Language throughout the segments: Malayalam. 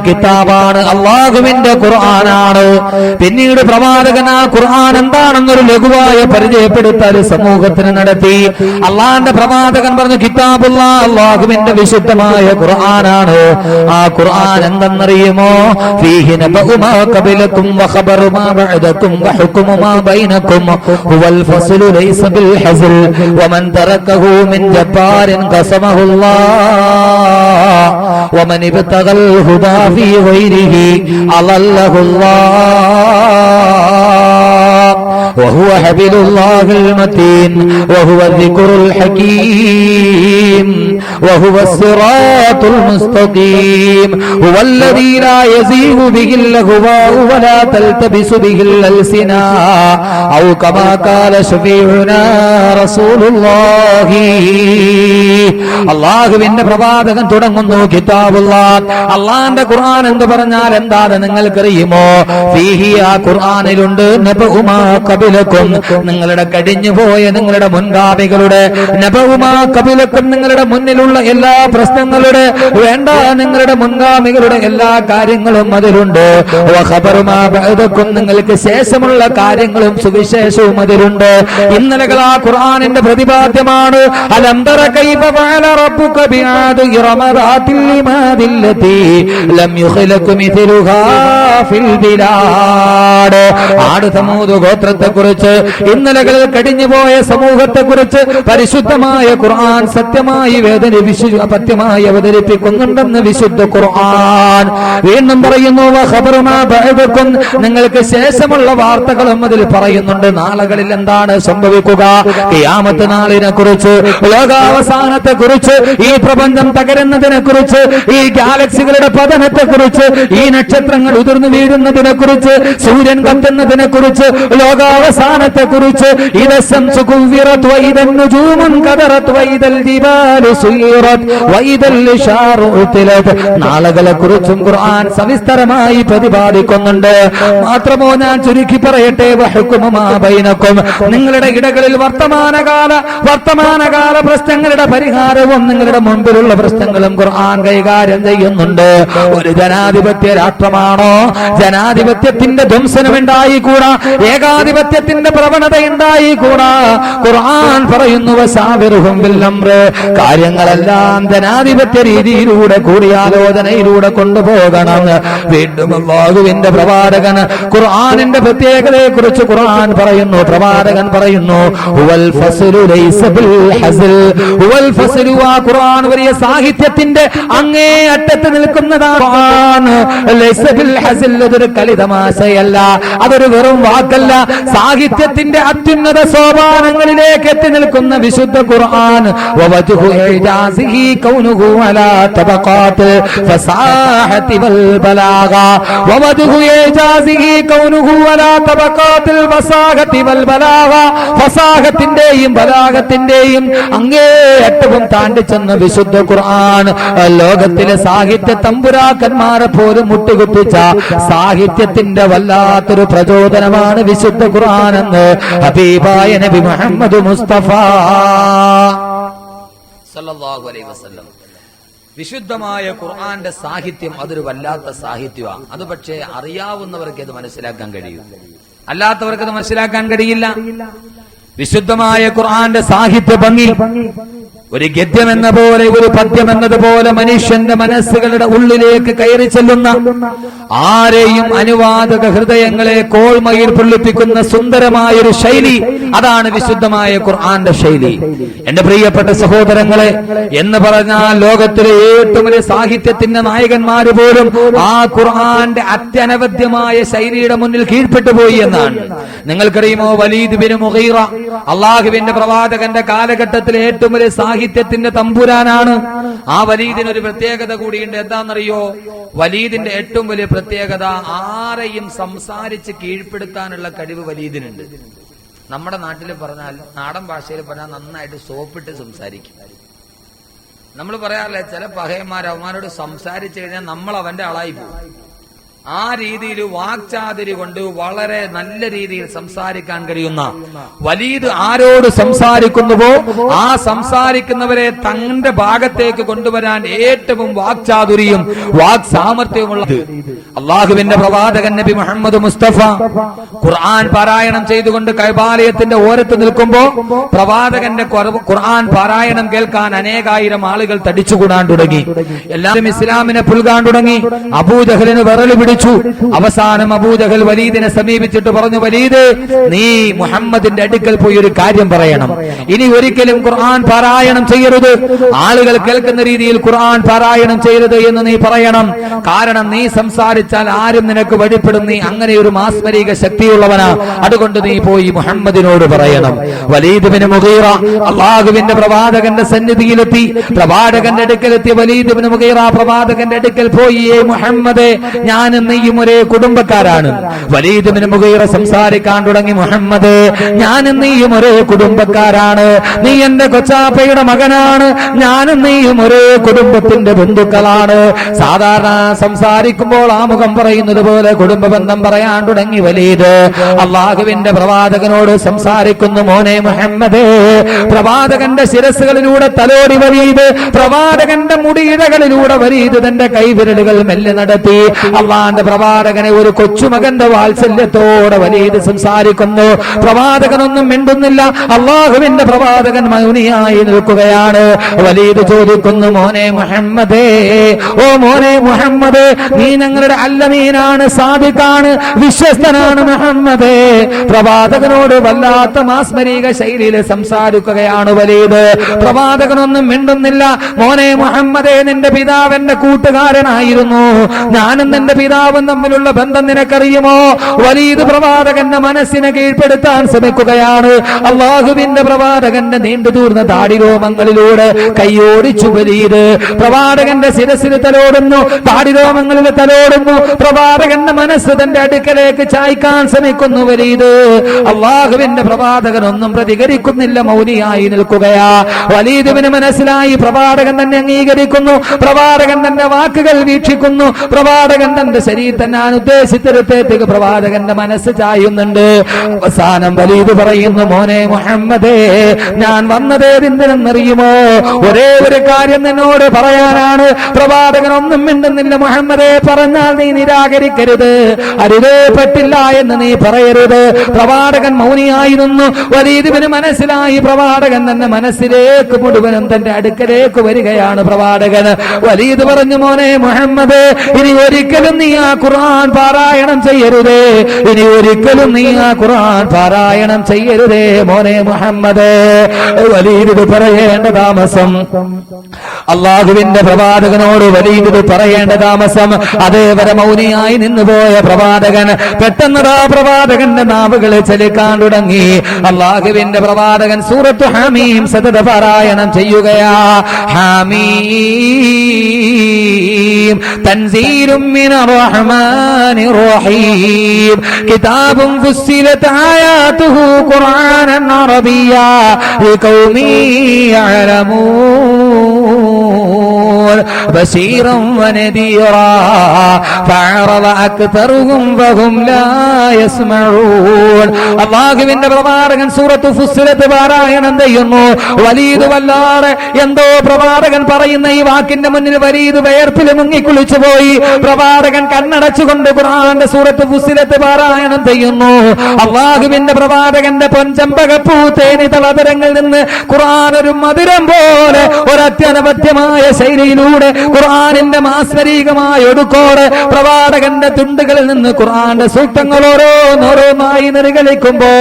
കിതാബാണ്, അള്ളാഹുവിന്റെ ഖുർആനാണ്. പിന്നീട് പ്രവാചകൻ ആ ഖുർആൻ എന്താണെന്നൊരു ലഘുവായ പരിചയപ്പെടുത്തൽ സമൂഹത്തിന് നടത്തി. അള്ളാന്റെ പ്രവാചകൻ പറഞ്ഞു, കിതാബുല്ലാഹ് അള്ളാഹുവിന്റെ വിശുദ്ധമായ ഖുർആനാണ്. ആ ഖുർആൻ എന്തെന്നറിയുമോ? ഫീഹി നബഉ മാ ഖബലകും വഖബറു മാ ബഅദകും വഹുക്മു മാ ബൈനകും ഹുവൽ ഫസ്ലു ലൈസ ബിൽ ഹസ്ൽ വമൻ തറകഹു മിൻ ജബ്ബാരിൻ ഖസമഹുല്ലാഹ് വമൻ ഇബ്തഗൽ ഹുദാ في غيره أضله الله وهو حبل الله المتين وهو الذكر الحكيم وهو الصراط المستقيم هو الذي لا يزيغ به الأهواء ولا تلتبس به الألسنة أو كما قال شفيعنا رسول الله. അള്ളാഹുവിന്റെ പ്രവാചകൻ തുടങ്ങുന്നു, കിതാബുല്ലാഹ് അള്ളാന്റെ ഖുർആൻ എന്ന് പറഞ്ഞാൽ എന്താണ് നിങ്ങൾക്കറിയുമോ? ഫീഹി ആ ഖുർആനിലുണ്ട് നബഉ മാ ഖബലകും നിങ്ങളുടെ കഴിഞ്ഞുപോയ നിങ്ങളുടെ മുൻഗാമികളുടെ, നബഉ മാ ഖബലകും നിങ്ങളുടെ മുന്നിലുള്ള എല്ലാ പ്രശ്നങ്ങളുടെ വേണ്ട നിങ്ങളുടെ മുൻഗാമികളുടെ എല്ലാ കാര്യങ്ങളും അതിലുണ്ട്. വഖബറു മാ ബഅദകും നിങ്ങൾക്ക് ശേഷമുള്ള കാര്യങ്ങളും സുവിശേഷവും അതിലുണ്ട്. ഇന്നലകൾ ആ ഖുർആനിന്റെ പ്രതിപാദ്യമാണ്. അലം തറ കൈഫ ഫഅല റബ്ബുക ബിആദി ഇറമ ദാതിൽ ഇമാദിൽ ലതി ലം യുഖ്ലഖ മിഥ്ലുഹാ ഫിൽ ബിലാദ്. ആദ് സമൂദ് ഗോത്രത്തെക്കുറിച്ച്, ഇന്നലകളിൽ കഴിഞ്ഞുപോയ സമൂഹത്തെക്കുറിച്ച് പരിശുദ്ധമായ ഖുർആൻ സത്യമായി പത്യമായി അവതരിപ്പിക്കുന്നുണ്ടെന്ന് വിശുദ്ധ ഖുർആൻ വീണ്ടും പറയുന്നു. വഖബറു മാ ബഅദകും നിങ്ങൾക്ക് ശേഷമുള്ള വാർത്തകളും അതിൽ പറയുന്നുണ്ട്. നാളുകളിൽ എന്താണ് സംഭവിക്കുക, ഖിയാമത്ത് നാളിനെ കുറിച്ച്, ലോകാവസാനത്തെ കുറിച്ച്, ഈ പ്രപഞ്ചം തകരുന്നതിനെ കുറിച്ച്, ഈ ഗാലക്സികളുടെ പതനത്തെ കുറിച്ച്, ഈ നക്ഷത്രങ്ങൾ ഉതിർന്നു വീഴുന്നതിനെ കുറിച്ച്, സൂര്യൻ കത്തുന്നതിനെ കുറിച്ച്, ലോകാവസാനത്തെ കുറിച്ച്, നാളുകളെ കുറിച്ചും ഖുർആൻ സവിസ്തരമായി പ്രതിപാദിക്കുന്നുണ്ട്. മാത്രമോ ഞാൻ ചുരുക്കി പറയട്ടെ, വഹുക്മു മാ ബൈനകും നിങ്ങളുടെ ഇടകളിൽ വർത്തമാനകാല പ്രശ്നങ്ങളുടെ പരിഹാരവും നിങ്ങളുടെ മുൻപിലുള്ള പ്രശ്നങ്ങളും ഖുർആൻ കൈകാര്യം ചെയ്യുന്നുണ്ട്. ഒരു ജനാധിപത്യ രാഷ്ട്രമാണോ? ജനാധിപത്യത്തിന്റെ ധ്വംസനം ഉണ്ടായിക്കൂടാ, ഏകാധിപത്യത്തിന്റെ പ്രവണത ഉണ്ടായിക്കൂടാ. ഖുർആൻ പറയുന്നു, വശാവിറുഹും ബിൽ അംർ കാര്യങ്ങളെല്ലാം ജനാധിപത്യ രീതിയിലൂടെ കൂടിയാലോചനയിലൂടെ കൊണ്ടുപോകണം. വീണ്ടും അല്ലാഹുവിന്റെ പ്രവാചകൻ ഖുർആനിന്റെ പ്രത്യേകതയെ കുറിച്ച് ഖുർആൻ പറയുന്നു. പ്രവാചകൻ പറയുന്നു, ഹുവൽ ഫസ്ലു ലൈസ ബിൽ ഹസ്ൽ ഹുവൽ ഫസ്ലു. ആ ഖുർആൻ വലിയ സാഹിത്യത്തിന്റെ അങ്ങേ അറ്റത്ത് നിൽക്കുന്നതാണ്. ലൈസ ബിൽ ഹസ്ൽ അതൊരു കളിതമാശയല്ല, അതൊരു വെറും വാക്കല്ല. സാഹിത്യത്തിന്റെ അത്യുന്നത സോപാനങ്ങളിലേക്ക് എത്തി നിൽക്കുന്ന വിശുദ്ധ ഖുർആൻ. വവജ്ഹു ഇജാസിഹി കൗനുഹു അലാ തബഖാത്ത് ഫസാഹതി വൽ ബലാഗ. വവജ്ഹു ഇജാസിഹി കൗനുഹു അലാ തബഖാത്തിൽ ഫസാഹതി വൽ ബലാഗ. ഫസാഹത്തിന്റെയും ബലാഗത്തിന്റെയും അങ്ങേയറ്റവും താണ്ടിച്ചെന്ന വിശുദ്ധ ഖുർആൻ ലോകത്തിലെ സാഹിത്യ തമ്പുരാക്കന്മാരെ പോലും മുട്ടുകുപ്പിച്ച സാഹിത്യത്തിന്റെ വല്ലാത്തൊരു പ്രചോദനമാണ് വിശുദ്ധ ഖുർആൻ എന്ന് ഹബീബായ നബി മുഹമ്മദ് മുസ്തഫ സല്ലല്ലാഹു അലൈഹി വസല്ലം. വിശുദ്ധമായ ഖുർആന്റെ സാഹിത്യം അതൊരു വല്ലാത്ത സാഹിത്യമാണ്. അത് പക്ഷേ അറിയാവുന്നവർക്ക് അത് മനസ്സിലാക്കാൻ കഴിയും, അല്ലാത്തവർക്ക് അത് മനസ്സിലാക്കാൻ കഴിയില്ല. വിശുദ്ധമായ ഖുർആന്റെ സാഹിത്യ ഭംഗി ഒരു ഗദ്യം എന്ന പോലെ, ഒരു പദ്യം എന്നതുപോലെ മനുഷ്യന്റെ മനസ്സുകളുടെ ഉള്ളിലേക്ക് കയറി ചെല്ലുന്ന, ആരെയും അനുവാദക ഹൃദയങ്ങളെ കോൾമയിൽ പൊള്ളിപ്പിക്കുന്ന സുന്ദരമായൊരു ശൈലി, അതാണ് വിശുദ്ധമായ ഖുർആന്റെ ശൈലി. എന്റെ പ്രിയപ്പെട്ട സഹോദരങ്ങളെ, എന്ന് പറഞ്ഞാൽ ലോകത്തിലെ ഏറ്റവും വലിയ സാഹിത്യത്തിന്റെ നായകന്മാര് പോലും ആ ഖുർആന്റെ അത്യനവദ്യമായ ശൈലിയുടെ മുന്നിൽ കീഴ്പ്പെട്ടു പോയി എന്നാണ്. നിങ്ങൾക്കറിയുമോ, വലീദ് ബിൻ മുഗീറ അള്ളാഹുവിന്റെ പ്രവാചകന്റെ കാലഘട്ടത്തിലെ ഏറ്റവും വലിയ സാഹിത്യത്തിന്റെ തമ്പുരാനാണ്. ആ വലീദിന് ഒരു പ്രത്യേകത കൂടിയുണ്ട്. എന്താണെന്നറിയോ? വലീദിന്റെ ഏറ്റവും വലിയ പ്രത്യേകത, ആരെയും സംസാരിച്ച് കീഴ്പ്പെടുത്താനുള്ള കഴിവ് വലീദിനുണ്ട്. നമ്മുടെ നാട്ടിൽ പറഞ്ഞാൽ, നാടൻ ഭാഷയിൽ പറഞ്ഞാൽ നന്നായിട്ട് സോപ്പിട്ട് സംസാരിക്കും. നമ്മൾ പറയാറില്ലേ, ചില പഹയന്മാർ അവന്മാരോട് സംസാരിച്ചു കഴിഞ്ഞാൽ നമ്മൾ അവന്റെ ആളായി പോകും. ആ രീതിയിൽ വാക്ചാതുരി കൊണ്ട് വളരെ നല്ല രീതിയിൽ സംസാരിക്കാൻ കഴിയുന്ന വലീദ് ആരോട് സംസാരിക്കുന്നുവോ ആ സംസാരിക്കുന്നവരെ തന്റെ ഭാഗത്തേക്ക് കൊണ്ടുവരാൻ ഏറ്റവും വാക്ചാതുരിയും വാക് സാമർത്ഥ്യവുമുള്ളത് അള്ളാഹുവിന്റെ പ്രവാചകൻ നബി മുഹമ്മദ് മുസ്തഫ ഖുർആൻ പാരായണം ചെയ്തുകൊണ്ട് കഅബാലയത്തിന്റെ ഓരത്ത് നിൽക്കുമ്പോ പ്രവാചകന്റെ ഖുർആൻ പാരായണം കേൾക്കാൻ അനേകായിരം ആളുകൾ തടിച്ചുകൂടാൻ തുടങ്ങി. എല്ലാവരും ഇസ്ലാമിനെ പുൽകാൻ തുടങ്ങി. അബൂജഹലിന് വിറല് പിടിച്ചു. അവസാനം അബൂജഹൽ വലീദിനെ സമീപിച്ചിട്ട് പറഞ്ഞു, വലീദ്, നീ മുഹമ്മദിന്റെ അടുക്കൽ പോയി ഒരു കാര്യം പറയണം. ഇനി ഒരിക്കലും ഖുർആൻ പാരായണം ചെയ്യരുത്, ആളുകൾ കേൾക്കുന്ന രീതിയിൽ ഖുർആൻ പാരായണം ചെയ്യരുത് എന്ന് നീ പറയണം. കാരണം നീ സംസാരിച്ചാൽ ആരും നിനക്ക് വഴിപ്പെടും, നീ അങ്ങനെ ഒരു മാസ്മരിക ശക്തിയുള്ളവനാ. അതുകൊണ്ട് നീ പോയി മുഹമ്മദിനോട് പറയണം. വലീദ് ബിൻ മുഗീറ അല്ലാഹുവിന്റെ പ്രവാചകന്റെ സന്നിധിയിലെത്തി. പ്രവാചകന്റെ അടുക്കലെത്തിയ വലീദ് ബിൻ മുഗീറ പ്രവാചകന്റെ അടുക്കൽ പോയി, മുഹമ്മദേ, ഞാനും നീയും ഒരേ കുടുംബക്കാരാണ്. വലീദ് ബിൻ മുഗീറ സംസാരിക്കാൻ തുടങ്ങി, മുഹമ്മദ്, ഞാനും നീയും ഒരേ കുടുംബക്കാരാണ്. നീ എന്റെ കൊച്ചാപ്പയുടെ മകനാണ്. ഞാനും നീയും ഒരേ കുടുംബത്തിന്റെ ബന്ധുക്കളാണ്. സാധാരണ സംസാരിക്കുമ്പോൾ ആമുഖം പറയുന്നത് പോലെ കുടുംബ ബന്ധം പറയാൻ തുടങ്ങി വലീദ്. അള്ളാഹുവിന്റെ പ്രവാചകനോട് സംസാരിക്കുന്നു, മോനെ മുഹമ്മദേ. പ്രവാചകന്റെ ശിരസുകളിലൂടെ തലോടി വലീദ്, പ്രവാചകന്റെ മുടിയിഴകളിലൂടെ വലീദ് തന്റെ കൈവിരലുകൾ മെല്ലെ നടത്തി. അള്ളാന്റെ പ്രവാചകനെ ഒരു കൊച്ചുമകന്റെ വാത്സല്യത്തോടെ വലീദ് സംസാരിക്കുന്നു. പ്രവാചകനൊന്നും മിണ്ടുന്നില്ല. അള്ളാഹുവിന്റെ പ്രവാചകൻ മൗനിയായി നിൽക്കുകയാണ്. വലീദ് ചോദിക്കുന്നു, മോനെ മുഹമ്മദേ, ഓ മോനെ മുഹമ്മദേ, നീ ഞങ്ങളുടെ അല്ലമീനാണ്, സാദിഖാണ്, വിശ്വസ്തനാണ് മുഹമ്മദേ. പ്രവാചകനോട് വല്ലാത്ത മാസ്മരിക ശൈലിയിൽ സംസാരിക്കുകയാണ് വലീദ്. പ്രവാചകനൊന്നും മിണ്ടുന്നില്ല. മോനെ മുഹമ്മദേ, നിന്റെ പിതാവെന്റെ കൂട്ടുകാരനായിരുന്നു. ഞാനും നിന്റെ പിതാവും തമ്മിലുള്ള ബന്ധം നിനക്കറിയുമോ? വലീദ് പ്രവാചകന്റെ മനസ്സിനെ കീഴ്പ്പെടുത്താൻ ശ്രമിക്കുകയാണ്. അള്ളാഹുവിന്റെ പ്രവാചകന്റെ നീണ്ടുതൂർന്ന താടിരോമങ്ങളിലൂടെ കൈയോടിച്ചു വലീദ്. പ്രവാചകന്റെ ശിരസിന് തലോടുന്നു, താടിരോമങ്ങളിൽ തലോടുന്നു. പ്രവാചകന്റെ മനസ്സ് തന്റെ അടുക്കലേക്ക് ചായ്ക്കാൻ ശ്രമിക്കുന്നു വലീദ്. അള്ളാഹുവിന്റെ പ്രവാചകൻ ഒന്നും പ്രതികരിക്കുന്നില്ല, മൗനിയായി നിൽക്കുകയാ. വലീദിന് മനസ്സിലായി പ്രവാചകൻ തന്നെ അംഗീകരിക്കുന്നു. പ്രവാചകൻ തന്റെ വാക്കുകൾ വീക്ഷിക്കുന്നു. പ്രവാചകൻ തന്റെ ശരീരത്തെ ഞാൻ ഉദ്ദേശിച്ചിടത്തേക്ക് പ്രവാചകന്റെ മനസ്സ് ചായുന്നുണ്ട്. അവസാനം വലീദ് പറയുന്നു, മോനെ മുഹമ്മദേ, ഞാൻ വന്നതേതിനെന്നറിയുമോ? ഒരേ ഒരു കാര്യം നിന്നോട് പറയാനാണ്. പ്രവാചകൻ ഒന്നും മിണ്ടുന്നില്ല. മുഹമ്മദേ, പറഞ്ഞാൽ നീ നിരാകരിക്കരുത്, അരുതേ, പറ്റില്ല എന്ന് നീ പറയരുത്. പ്രവാചകൻ മൗനിയായിരുന്നു. വലീദിന് മനസ്സിലായി പ്രവാചകൻ തന്റെ മനസ്സിലേക്ക് മുഴുവനും തന്റെ അടുക്കലേക്ക് വരികയാണ്. പ്രവാചകൻ വലീദ് പറഞ്ഞു, മോനെ മുഹമ്മദ്, ഇനി ഒരിക്കലും നീ ആ ഖുർആൻ പാരായണം ചെയ്യരുതേ. ഇനി ഒരിക്കലും നീ ആ ഖുർആൻ പാരായണം ചെയ്യരുതേ മോനെ മുഹമ്മദ്. വലീദ് പറയേണ്ട താമസം, അള്ളാഹുവിന്റെ പ്രവാചകനോട് വലീദ് പറയേണ്ട താമസം. അതേവരെ മൗനിയായി നിന്നുപോയ പ്രവാചകൻ പെട്ടെന്ന് പ്രവാചകന്റെ നാവുകളെ ചലിക്കാൻ തുടങ്ങി. അള്ളാഹുവിന്റെ പ്രവാചകൻ സൂറത്തു ഹമീം സദത പാരായണം ചെയ്യുകയാ. ഹമീം തൻസീലും മിനർ റഹ്മാനിർ റഹീം കിതാബുൻ ഫുസ്സിലത് ആയാതുഹു ഖുർആനൻ അറബിയ്യാ ലിഖൗമി യഅലമൂൻ ബശീറൻ വനദീറാ ഫഅറദ അക്തറുഹും വഹും ലാ യസ്മഊൻ. അല്ലാഹുവിന്റെ പ്രവാചകൻ സൂറത്തു ഫുസ്സിലത്ത് പാരായണം ചെയ്യുന്നു. വലീദ് വല്ലാതെ എന്തോ പ്രവാചകൻ പറയുന്ന ഈ വാക്കിന്റെ മുന്നിൽ വലീദ് വേർപ്പിൽ മുങ്ങിക്കുളിച്ചു പോയി. പ്രവാചകൻ കണ്ണടച്ചുകൊണ്ട് ഖുർആന്റെ സൂറത്ത് ഫുസ്സിലത്ത് പാരായണം ചെയ്യുന്നു. അല്ലാഹുവിന്റെ പ്രവാചകന്റെ പൊൻചമ്പകപ്പൂ തേനി തളതരങ്ങളിൽ നിന്ന് ഖുർആൻ ഒരു മധുരം പോലെ ഒരത്യനവധ്യമായ ശൈലിയിലൂടെ ഖുർആനിന്റെ മാസ്മരീകമായ ഒടുക്കോടെ പ്രവാചകന്റെ തുണ്ടുകളിൽ നിന്ന് ഖുർആന്റെ സൂക്തങ്ങൾ ഓരോന്നോരോന്നായി നിർഗളിക്കുമ്പോ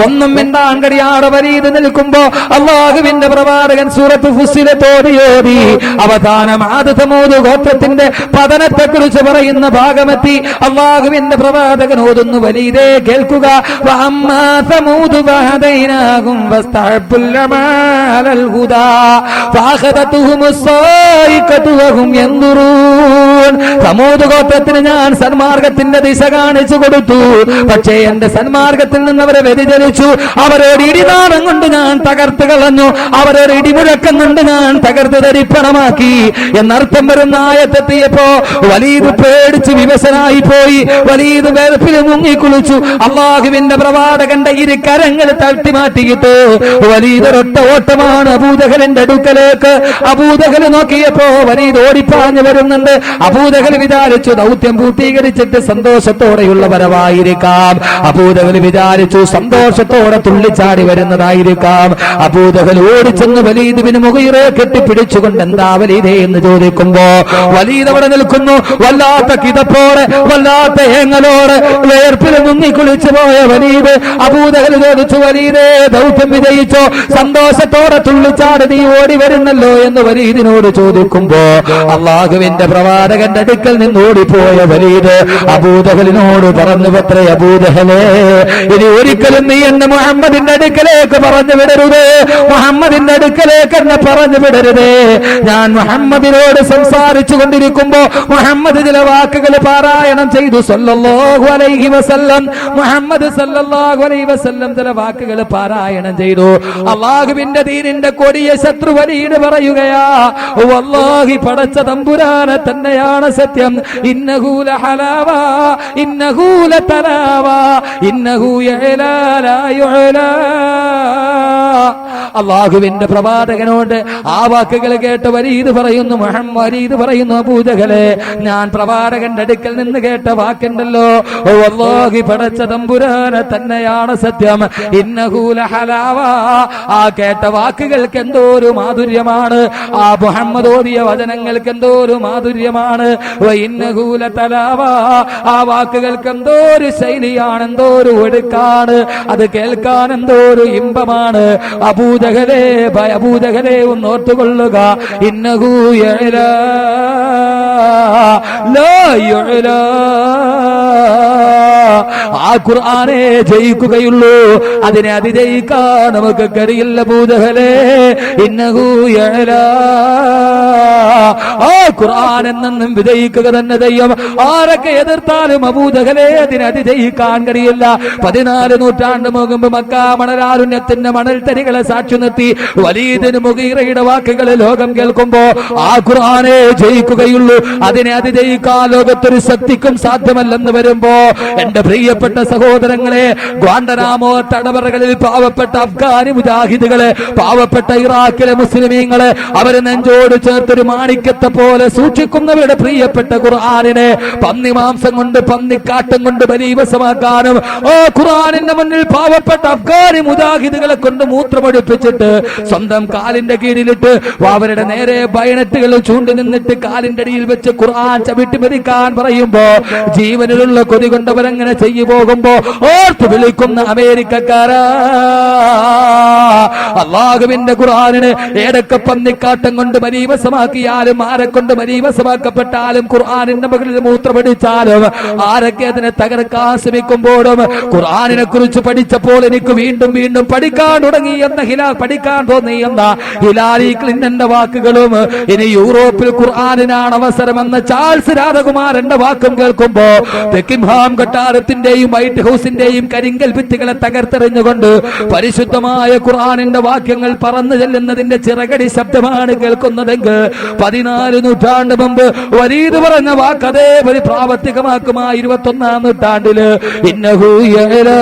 ഒന്നും മിണ്ടാൻ കഴിയാതെ വലീദ് നിൽക്കുമ്പോ അല്ലാഹുവിന്റെ പ്രവാചകൻ സൂറത്ത് ഫുസ്സിലത്ത് ഓതി അവസാനം ആദ് സമൂദ് ഗോത്രത്തിന്റെ പതനത്തെ കുറിച്ച് പറയുന്ന ഭാഗമെത്തി. അല്ലാഹുവിന്റെ പ്രവാചകൻ ഓതുന്നു, വലീദേ കേൾക്കുക. വഅമ്മാ സമൂദ് ഫഹദൈനാഹും വസ്തഹബ്ബുൽ അമാലൽ ഹുദാ ഫഅഖദതുഹുമുസ് സായിഖതു വഹും യൻദുറൂൻ. സമൂദ് ഗോത്രത്തിന് ഞാൻ സന്മാർഗത്തിന്റെ ദിശ കാണിച്ചു കൊടുത്തു. പക്ഷേ എന്റെ സന്മാർഗത്തിൽ നിന്ന് അവരെ വ്യതിചലിച്ചു. അവരോട് ഇടിനാദം കൊണ്ട് ഞാൻ തകർത്ത് കളഞ്ഞു. അവരോട് ഇടിമുഴക്കം കൊണ്ട് ഞാൻ തകർത്ത് ധരിപ്പണമാക്കി എന്നർത്ഥം വരുന്ന ആയത്തെത്തിയപ്പോ വലീദ് പേടിച്ച് വിവശനായി പോയി. വലീദ് വെറുപ്പിൽ മുങ്ങിക്കുളിച്ചു. അള്ളാഹുവിന്റെ പ്രവാചകന്റെ ഇരു കരങ്ങൾ തട്ടി മാറ്റിയിട്ട് വലീദ് ഒരൊറ്റ ഓട്ടമാണ് അബൂജഹലിന്റെ അടുക്കലേക്ക്. അബൂജഹൽ നോക്കിയപ്പോ വലീദ് ഓടിപ്പാഞ്ഞു വരുന്നുണ്ട്. അബൂജഹൽ വിചാരിച്ചു ദൗത്യം പൂർത്തീകരിച്ചിട്ട് സന്തോഷത്തോടെയുള്ള വരവായിരിക്കാം. അബൂജഹൽ വിചാരിച്ചു സന്തോഷത്തോടെ തുള്ളിച്ചാടി വരുന്നതായിരിക്കാം. അബൂജഹൽ ഓടിച്ചെന്ന് വലീദ് ബിൻ മുഗീറയെ കെട്ടിപ്പിടിച്ചുകൊണ്ട് എന്താ വലീദേ എന്ന് ചോദിക്കുമ്പോ വലീദ് അവിടെ നിൽക്കുന്നു. വല്ലാത്ത കിതപ്പോടെ വല്ലാത്ത ഏങ്ങലോടെ വേർപ്പിൽ മുങ്ങിക്കുളിച്ചു പോയ വലീദ് അബൂജഹൽ ചോദിച്ചു, വലീദേ ദൗത്യം വിജയിച്ചോ? സന്തോഷത്തോടെ തുള്ളിച്ചാടി നീ ഓടി വരുന്നല്ലോ എന്ന് വലീദിനോട് ചോദിക്കുമ്പോ അള്ളാഹുവിന്റെ പ്രവാചകന്റെ അടുക്കൽ നിന്ന് ഓടിപ്പോയ വലീദ് അബൂജഹലിനോട് പറഞ്ഞു, പത്രേ അബൂജഹലേ, ഇനി ഒരിക്കലും നീ എന്നെ മുഹമ്മദിന്റെ അടുക്കലേക്ക് പറഞ്ഞു വിടരുത്. മുഹമ്മദിന്റെ അടുക്കലേക്ക് എന്നെ പറഞ്ഞു വിടരുതേ. ഞാൻ മുഹമ്മദിനോട് സംസാരിച്ചു കൊണ്ടിരിക്കുമ്പോ മുഹമ്മദ് ചില വാക്കുകൾ പാരായണം ചെയ്തു സല്ലല്ലാഹു അലൈഹി വസല്ലം. മുഹമ്മദ് സല്ലല്ലാഹു അലൈഹി വസല്ലം ചില വാക്കുകൾ പാരായണം ചെയ്തു. അള്ളാഹുവിന്റെ ദീനിന്റെ കൊടിയ ശത്രു വലീദ് പറയുകയാ, വല്ലാഹി പടച്ച തമ്പുരാനെ തന്നെയാണ് സത്യം. ഇന്നഹു ലഹലാവ ഇന്നഹു ലതലാവ ഇന്നഹു യഅലാ ലാ യുഅലാ. അള്ളാഹുവിന്റെ പ്രവാചകനോട് ആ വാക്കുകൾ കേട്ട് വലീദ് പറയുന്നു, വലീദ് പറയുന്നു, അബൂജഹലേ, ഞാൻ പ്രവാചകന്റെ അടുക്കൽ നിന്ന് കേട്ട വാക്കുണ്ടല്ലോ, വല്ലാഹി പടച്ച തമ്പുരാനെ തന്നെയാണ് സത്യം. ഇന്നഹു ലഹലാവ. ആ കേട്ട വാക്കുകൾക്ക് എന്തോ ഒരു മാധുര്യമാണ്. ആ മുഹമ്മദ് ഓതിയ വചനങ്ങൾക്ക് എന്തോ ഒരു മാധുര്യമാണ്. ഇന്നഹു ലതലാവ. ആ വാക്കുകൾക്ക് എന്തോ ഒരു ശൈലിയാണ്, എന്തോ ഒരു ഒഴുക്കാണ്. അത് കേൾക്കാൻ എന്തോ ഒരു ഇമ്പമാണ്. അബൂജഹലേ ഒന്ന് ഓർത്തുകൊള്ളുക, ഇന്നഹു യഅലാ ലാ യുഅലാ. ആ ഖുർആനെ ജയിക്കുകയുള്ളൂ, അതിനെ അതിജയിക്കാൻ നമുക്ക് കഴിയില്ല. അബൂജഹലേ, ഇന്നഹു യഅലാ. ആ ഖുർആൻ എന്നും വിജയിക്കുക തന്നെ ചെയ്യും. ആരൊക്കെ എതിർത്താലും അബൂജഹലേ അതിനെ അതിജയിക്കാൻ കഴിയില്ല. 14 നൂറ്റാണ്ട് മുമ്പ് മക്ക മണലാരുണ്യത്തിന്റെ മണൽത്തരികളെ സാക്ഷി നിർത്തി വലീദിന് മുഗീറയുടെ വാക്കുകൾ ലോകം കേൾക്കുമ്പോ ആ ഖുർആനെ ജയിക്കുകയുള്ളൂ, അതിനെ അതിജയിക്കാൻ ലോകത്തൊരു ശക്തിക്കും സാധ്യമല്ലെന്ന് വരുമ്പോ എന്റെ പ്രിയപ്പെട്ട സഹോദരങ്ങളെ, ഗ്വാണ്ടനാമോ തടവറകളിൽ പാവപ്പെട്ട അഫ്ഗാനി മുജാഹിദുകളെ, പാവപ്പെട്ട ഇറാഖിലെ മുസ്ലിമീങ്ങളെ അവരെ നെഞ്ചോട് ചേർത്തൊരു മാണിക്യത്തെ പോലെ സൂക്ഷിക്കുന്നവരുടെ പ്രിയപ്പെട്ട ഖുർആനിനെ പന്നിമാംസം കൊണ്ട് പന്നിക്കാട്ടം കൊണ്ട് ബലീവസമാക്കാനും ഓ ഖുർആനിന്റെ മുന്നിൽ പാവപ്പെട്ട അഫ്ഗാനി മുജാഹിദുകളെ കൊണ്ട് മൂത്രമൊഴിപ്പിച്ചിട്ട് സ്വന്തം കാലിന്റെ കീഴിലിട്ട് അവരുടെ നേരെ ബയണറ്റുകൾ ചൂണ്ടി നിന്നിട്ട് കാലിന്റെ അടിയിൽ വെച്ച് ഖുർആൻ ചവിട്ടി മെതിക്കാൻ പറയുമ്പോ ജീവനിലുള്ള കൊതി കൊണ്ടവരങ്ങനെ ചെയ്തു പോകുമ്പോ ഓർത്ത് വിളിക്കുന്ന അമേരിക്കക്കാരാ, അള്ളാഹുവിന്റെ ഖുർആനിനെ ഏതൊക്കെ പന്നിക്കാട്ടം കൊണ്ട് മരീവസമാക്കിയാലും ആരെക്കൊണ്ട് മരീവസമാക്കപ്പെട്ടാലും ഖുർആനിന്റെ മകളിൽ മൂത്രമടിച്ചാലും ആരൊക്കെ അതിനെ തകർക്കാൻ ശ്രമിക്കുമ്പോഴും ഖുർആനിനെ കുറിച്ച് പഠിച്ചപ്പോൾ എനിക്ക് വീണ്ടും വീണ്ടും പഠിക്കാൻ തുടങ്ങി എന്ന പഠിക്കാൻ തോന്നി എന്ന ഹിലാരി ക്ലിന്റന്റെ വാക്കുകളും ഇനി യൂറോപ്പിൽ ഖുർആനിനാണ് അവസരമെന്ന ചാൾസ് രാധകുമാരന്റെ വാക്കും കേൾക്കുമ്പോ ബക്കിംഹാം കൊട്ടാരത്തിന്റെയും വൈറ്റ് ഹൗസിന്റെയും കരിങ്കൽ ഭിത്തികളെ തകർത്തെറിഞ്ഞുകൊണ്ട് പരിശുദ്ധമായ ഖുർആനിന്റെ വാക്യങ്ങൾ പറന്നു ചെല്ലുന്നതിന്റെ ചിറകടി ശബ്ദമാണ് കേൾക്കുന്നതെങ്കിൽ 14 നൂറ്റാണ്ട് മുമ്പ് വലീദ് പറഞ്ഞ വാക്ക് അതേപടി പ്രാവർത്തികമാക്കുമായി 21-ാം നൂറ്റാണ്ടില് ഇന്നഹു യഅലാ.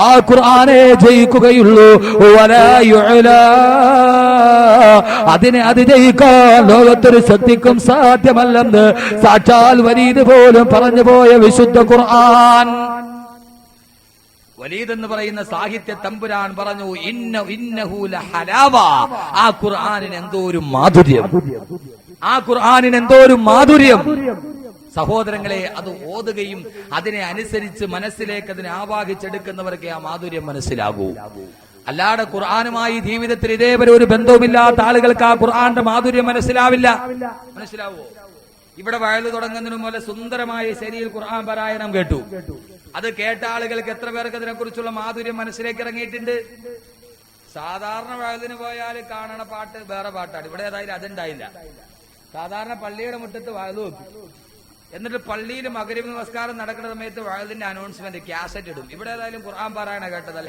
ആ ഖുർആനെ ജയിക്കുകയുള്ളൂ, വലാ യുഅലാ. അതിനെ അതിജയിക്കാൻ ലോകത്തൊരു ശക്തിക്കും സാധ്യമല്ലെന്ന് സാക്ഷാൽ വലീദ് പോലും പറഞ്ഞു പോയ വിശുദ്ധ ഖുർആൻ. വലീദ് എന്ന് പറയുന്ന സാഹിത്യ തമ്പുരാൻ പറഞ്ഞു, ഇന്നഹു ലഹലാവ. ആ ഖുർആനിന് എന്തോ ഒരു മാധുര്യം, ആ ഖുർആനിന് എന്തോ ഒരു മാധുര്യം. സഹോദരങ്ങളെ, അത് ഓതുകയും അതിനെ അനുസരിച്ച് മനസ്സിലേക്ക് അതിനെ ആവാഹിച്ചെടുക്കുന്നവർക്ക് ആ മാധുര്യം മനസ്സിലാകൂ. അല്ലാതെ ഖുർആനുമായി ജീവിതത്തിൽ ഇതേവരെ ഒരു ബന്ധവുമില്ലാത്ത ആളുകൾക്ക് ആ ഖുർആന്റെ മാധുര്യം മനസ്സിലാവില്ല. മനസ്സിലാവോ? ഇവിടെ വയല് തുടങ്ങുന്നതിനു പോലെ സുന്ദരമായ ശൈലിയിൽ ഖുർആൻ പാരായണം കേട്ടു. അത് കേട്ട ആളുകൾക്ക് എത്ര പേർക്ക് അതിനെ കുറിച്ചുള്ള മാധുര്യം മനസ്സിലേക്ക് ഇറങ്ങിയിട്ടുണ്ട്? സാധാരണ വയലിന് പോയാൽ കാണണ പാട്ട് വേറെ പാട്ടാണ്. ഇവിടെ ഏതായാലും അതുണ്ടായില്ല. സാധാരണ പള്ളിയുടെ മുറ്റത്ത് വഅദ് വെക്കും. എന്നിട്ട് പള്ളിയിൽ മഗ്‌രിബ് നമസ്കാരം നടക്കുന്ന സമയത്ത് വഅദിന്റെ അനൗൺസ്മെന്റ് കാസറ്റ് ഇടും. ഇവിടെ ഏതായാലും ഖുർആൻ പാരായണ കേട്ടത്.